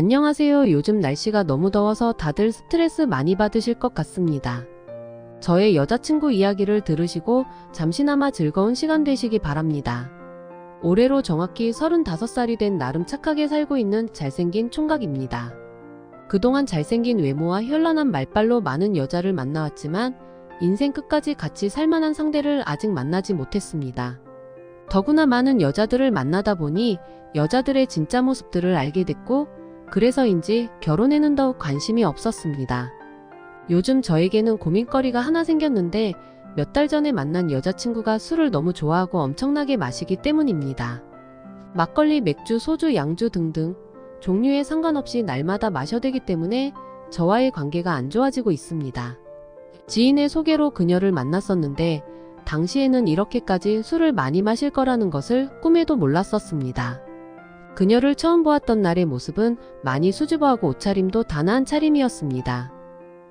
안녕하세요. 요즘 날씨가 너무 더워서 다들 스트레스 많이 받으실 것 같습니다. 저의 여자친구 이야기를 들으시고 잠시나마 즐거운 시간 되시기 바랍니다. 올해로 정확히 35살이 된 나름 착하게 살고 있는 잘생긴 총각입니다. 그동안 잘생긴 외모와 현란한 말빨로 많은 여자를 만나왔지만 인생 끝까지 같이 살만한 상대를 아직 만나지 못했습니다. 더구나 많은 여자들을 만나다 보니 여자들의 진짜 모습들을 알게 됐고 그래서인지 결혼에는 더욱 관심이 없었습니다. 요즘 저에게는 고민거리가 하나 생겼는데 몇 달 전에 만난 여자친구가 술을 너무 좋아하고 엄청나게 마시기 때문입니다. 막걸리, 맥주, 소주, 양주 등등 종류에 상관없이 날마다 마셔대기 때문에 저와의 관계가 안 좋아지고 있습니다. 지인의 소개로 그녀를 만났었는데 당시에는 이렇게까지 술을 많이 마실 거라는 것을 꿈에도 몰랐었습니다. 그녀를 처음 보았던 날의 모습은 많이 수줍어하고 옷차림도 단아한 차림이었습니다.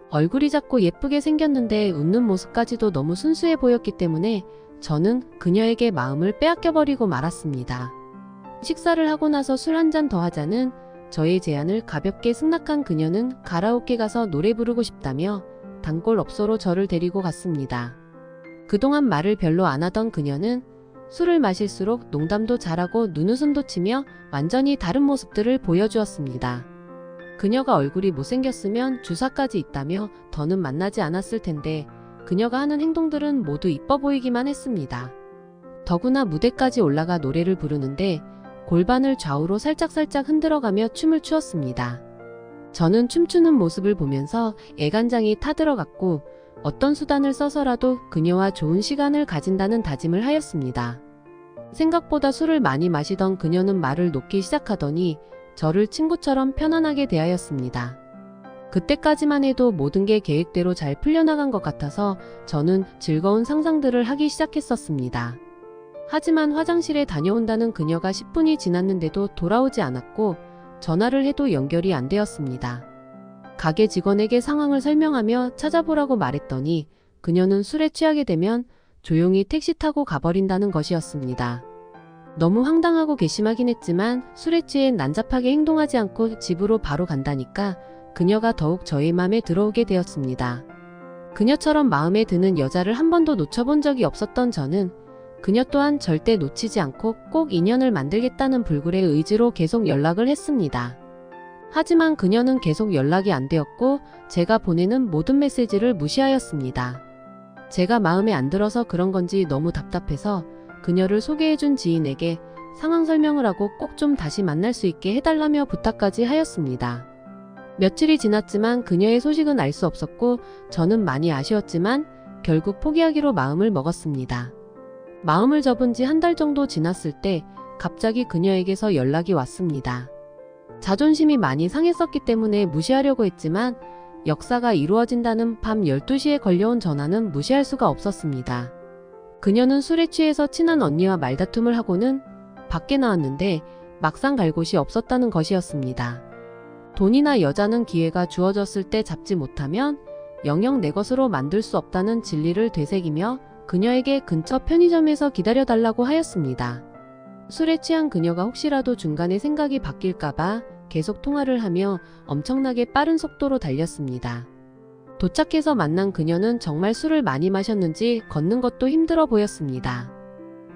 얼굴이 작고 예쁘게 생겼는데 웃는 모습까지도 너무 순수해 보였기 때문에 저는 그녀에게 마음을 빼앗겨버리고 말았습니다. 식사를 하고 나서 술 한 잔 더 하자는 저의 제안을 가볍게 승낙한 그녀는 가라오케 가서 노래 부르고 싶다며 단골업소로 저를 데리고 갔습니다. 그동안 말을 별로 안 하던 그녀는 술을 마실수록 농담도 잘하고 눈웃음도 치며 완전히 다른 모습들을 보여주었습니다. 그녀가 얼굴이 못생겼으면 주사까지 있다며 더는 만나지 않았을 텐데 그녀가 하는 행동들은 모두 이뻐 보이기만 했습니다. 더구나 무대까지 올라가 노래를 부르는데 골반을 좌우로 살짝살짝 흔들어가며 춤을 추었습니다. 저는 춤추는 모습을 보면서 애간장이 타들어갔고 어떤 수단을 써서라도 그녀와 좋은 시간을 가진다는 다짐을 하였습니다. 생각보다 술을 많이 마시던 그녀는 말을 놓기 시작하더니 저를 친구처럼 편안하게 대하였습니다. 그때까지만 해도 모든 게 계획대로 잘 풀려나간 것 같아서 저는 즐거운 상상들을 하기 시작했었습니다. 하지만 화장실에 다녀온다는 그녀가 10분이 지났는데도 돌아오지 않았고 전화를 해도 연결이 안 되었습니다. 가게 직원에게 상황을 설명하며 찾아보라고 말했더니 그녀는 술에 취하게 되면 조용히 택시 타고 가버린다는 것이었습니다. 너무 황당하고 괘씸하긴 했지만 술에 취해 난잡하게 행동하지 않고 집으로 바로 간다니까 그녀가 더욱 저의 맘에 들어오게 되었습니다. 그녀처럼 마음에 드는 여자를 한 번도 놓쳐본 적이 없었던 저는 그녀 또한 절대 놓치지 않고 꼭 인연을 만들겠다는 불굴의 의지로 계속 연락을 했습니다. 하지만 그녀는 계속 연락이 안 되었고 제가 보내는 모든 메시지를 무시하였습니다. 제가 마음에 안 들어서 그런 건지 너무 답답해서 그녀를 소개해준 지인에게 상황 설명을 하고 꼭 좀 다시 만날 수 있게 해달라며 부탁까지 하였습니다. 며칠이 지났지만 그녀의 소식은 알 수 없었고 저는 많이 아쉬웠지만 결국 포기하기로 마음을 먹었습니다. 마음을 접은 지 한 달 정도 지났을 때 갑자기 그녀에게서 연락이 왔습니다. 자존심이 많이 상했었기 때문에 무시하려고 했지만 역사가 이루어진다는 밤 12시에 걸려온 전화는 무시할 수가 없었습니다. 그녀는 술에 취해서 친한 언니와 말다툼을 하고는 밖에 나왔는데 막상 갈 곳이 없었다는 것이었습니다. 돈이나 여자는 기회가 주어졌을 때 잡지 못하면 영영 내 것으로 만들 수 없다는 진리를 되새기며 그녀에게 근처 편의점에서 기다려달라고 하였습니다. 술에 취한 그녀가 혹시라도 중간에 생각이 바뀔까봐 계속 통화를 하며 엄청나게 빠른 속도로 달렸습니다. 도착해서 만난 그녀는 정말 술을 많이 마셨는지 걷는 것도 힘들어 보였습니다.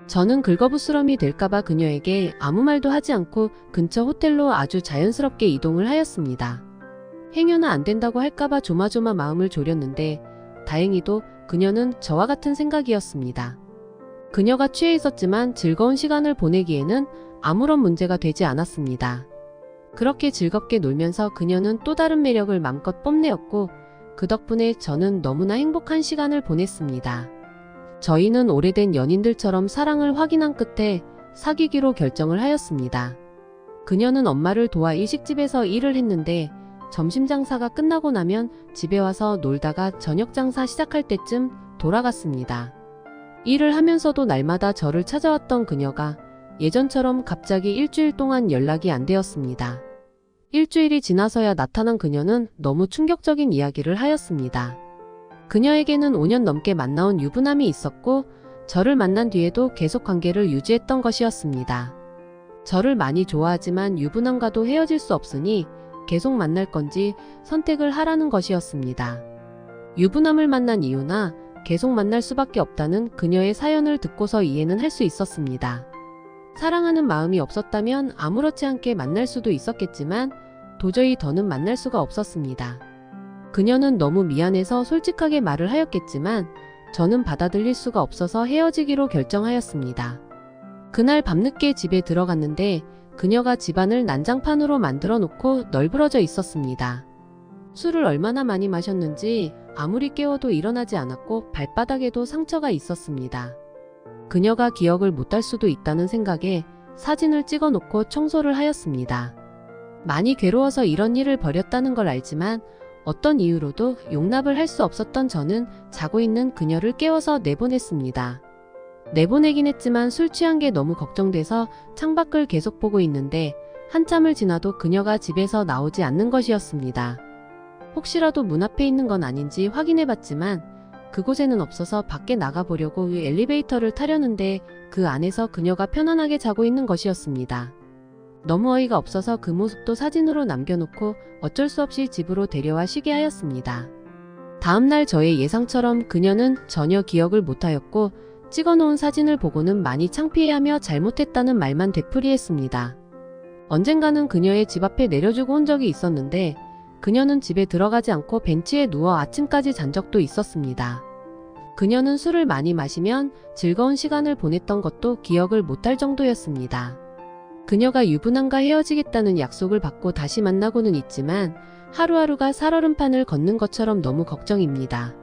저는 긁어부스럼이 될까봐 그녀에게 아무 말도 하지 않고 근처 호텔로 아주 자연스럽게 이동을 하였습니다. 행여나 안 된다고 할까봐 조마조마 마음을 졸였는데 다행히도 그녀는 저와 같은 생각이었습니다. 그녀가 취해 있었지만 즐거운 시간을 보내기에는 아무런 문제가 되지 않았습니다. 그렇게 즐겁게 놀면서 그녀는 또 다른 매력을 맘껏 뽐내었고 그 덕분에 저는 너무나 행복한 시간을 보냈습니다. 저희는 오래된 연인들처럼 사랑을 확인한 끝에 사귀기로 결정을 하였습니다. 그녀는 엄마를 도와 일식집에서 일을 했는데 점심 장사가 끝나고 나면 집에 와서 놀다가 저녁 장사 시작할 때쯤 돌아갔습니다. 일을 하면서도 날마다 저를 찾아왔던 그녀가 예전처럼 갑자기 일주일 동안 연락이 안 되었습니다. 일주일이 지나서야 나타난 그녀는 너무 충격적인 이야기를 하였습니다. 그녀에게는 5년 넘게 만나온 유부남이 있었고 저를 만난 뒤에도 계속 관계를 유지했던 것이었습니다. 저를 많이 좋아하지만 유부남과도 헤어질 수 없으니 계속 만날 건지 선택을 하라는 것이었습니다. 유부남을 만난 이유나 계속 만날 수밖에 없다는 그녀의 사연을 듣고서 이해는 할 수 있었습니다. 사랑하는 마음이 없었다면 아무렇지 않게 만날 수도 있었겠지만 도저히 더는 만날 수가 없었습니다. 그녀는 너무 미안해서 솔직하게 말을 하였겠지만 저는 받아들일 수가 없어서 헤어지기로 결정하였습니다. 그날 밤늦게 집에 들어갔는데 그녀가 집안을 난장판으로 만들어 놓고 널브러져 있었습니다. 술을 얼마나 많이 마셨는지 아무리 깨워도 일어나지 않았고 발바닥에도 상처가 있었습니다. 그녀가 기억을 못할 수도 있다는 생각에 사진을 찍어 놓고 청소를 하였습니다. 많이 괴로워서 이런 일을 벌였다는 걸 알지만 어떤 이유로도 용납을 할 수 없었던 저는 자고 있는 그녀를 깨워서 내보냈습니다. 내보내긴 했지만 술 취한 게 너무 걱정돼서 창밖을 계속 보고 있는데 한참을 지나도 그녀가 집에서 나오지 않는 것이었습니다. 혹시라도 문 앞에 있는 건 아닌지 확인해봤지만 그곳에는 없어서 밖에 나가보려고 엘리베이터를 타려는데 그 안에서 그녀가 편안하게 자고 있는 것이었습니다. 너무 어이가 없어서 그 모습도 사진으로 남겨놓고 어쩔 수 없이 집으로 데려와 쉬게 하였습니다. 다음날 저의 예상처럼 그녀는 전혀 기억을 못하였고 찍어놓은 사진을 보고는 많이 창피해하며 잘못했다는 말만 되풀이했습니다. 언젠가는 그녀의 집 앞에 내려주고 온 적이 있었는데 그녀는 집에 들어가지 않고 벤치에 누워 아침까지 잔 적도 있었습니다. 그녀는 술을 많이 마시면 즐거운 시간을 보냈던 것도 기억을 못할 정도였습니다. 그녀가 유부남과 헤어지겠다는 약속을 받고 다시 만나고는 있지만 하루하루가 살얼음판을 걷는 것처럼 너무 걱정입니다.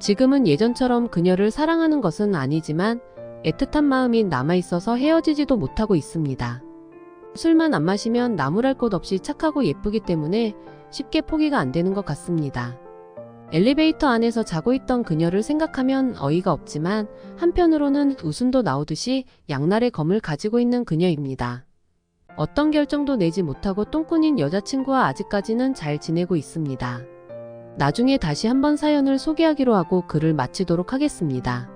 지금은 예전처럼 그녀를 사랑하는 것은 아니지만 애틋한 마음이 남아있어서 헤어지지도 못하고 있습니다. 술만 안 마시면 나무랄 곳 없이 착하고 예쁘기 때문에 쉽게 포기가 안 되는 것 같습니다. 엘리베이터 안에서 자고 있던 그녀를 생각하면 어이가 없지만 한편으로는 웃음도 나오듯이 양날의 검을 가지고 있는 그녀입니다. 어떤 결정도 내지 못하고 똥꾼인 여자친구와 아직까지는 잘 지내고 있습니다. 나중에 다시 한번 사연을 소개하기로 하고 글을 마치도록 하겠습니다.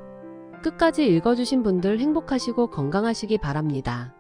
끝까지 읽어주신 분들 행복하시고 건강하시기 바랍니다.